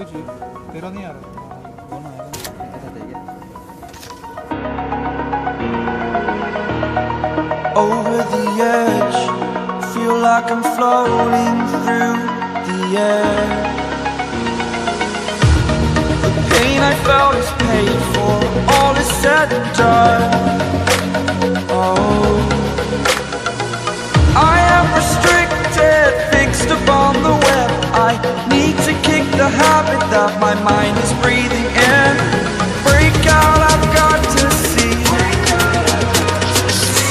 वही चीज तेरा नहीं आ रहा वो ना आएगा over the edge, feel like I'm floating through the air. The pain I felt is paid for, all is said and done. Oh, I am restricted, fixed upon the web. I need to kick the habit that my mind is breathing in. Break out, I've got to see.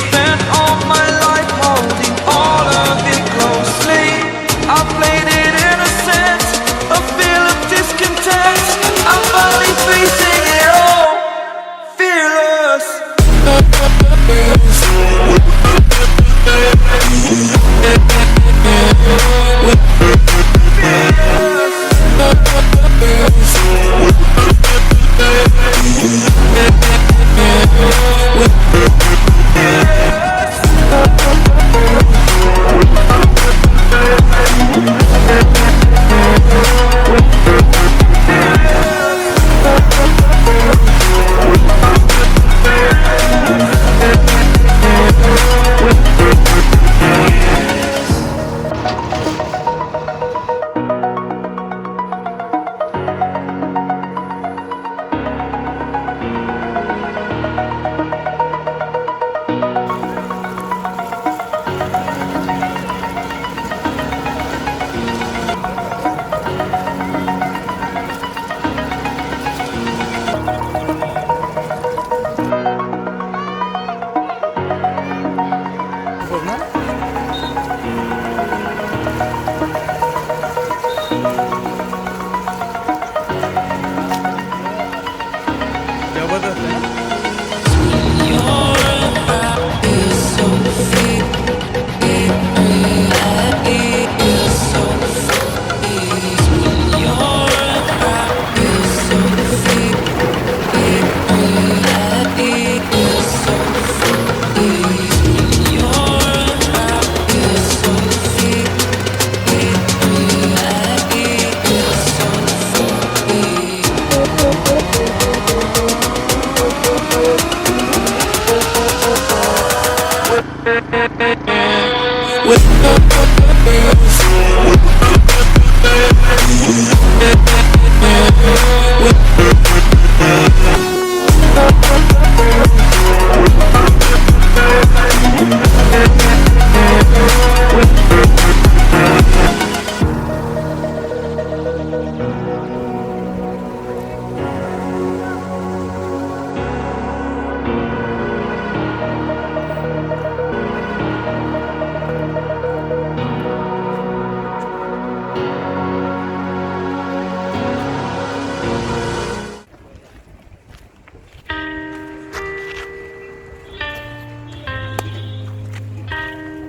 Spent all my life holding all of it closely. I played it innocent, a feel of discontent. I'm finally facing it all, fearless.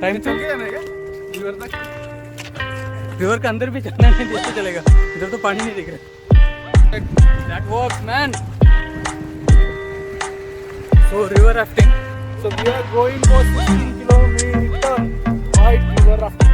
Time चल गया ना क्या river तक river के अंदर भी चलना नहीं तो चलेगा इधर तो पानी नहीं दिख रहा that works man so river rafting so we are going for 16 kilometre wide river rafting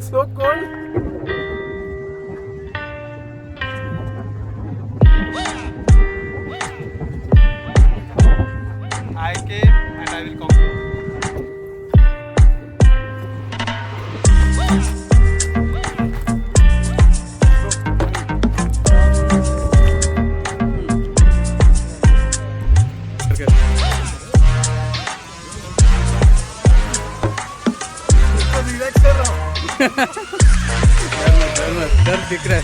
so cold. I came and I will conquer. डर दिख रहा है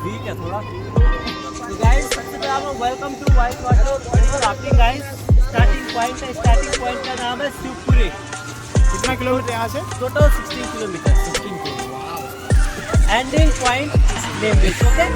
वीक है थोड़ा। तो गाइस सबसे पहले आप welcome to white water rafting guys. Starting point का नाम है शिवपुरी। कितना किलोमीटर यहाँ से? Total 16 kilometre. 16 kilometre. Ending point name beach. Okay.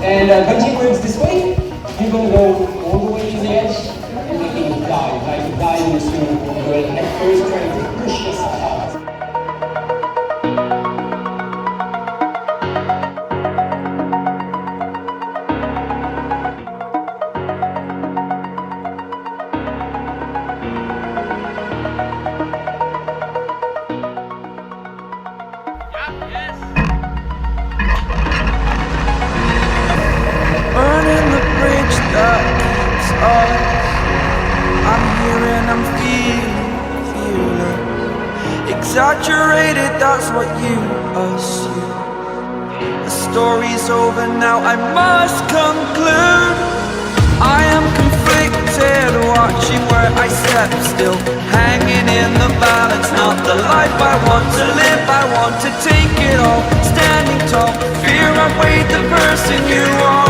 And continuing this way, you're going to go all the way to the edge and making a dive, like a dive in the swimming pool, going head first, trying to push yourself out. Burning the bridge that exaggerated, that's what you assume. The story's over now, I must conclude. I am conflicted, watching where I step still, hanging in the balance. Not the life I want to live, I want to take it all. Standing tall, fear I weighed the person you are.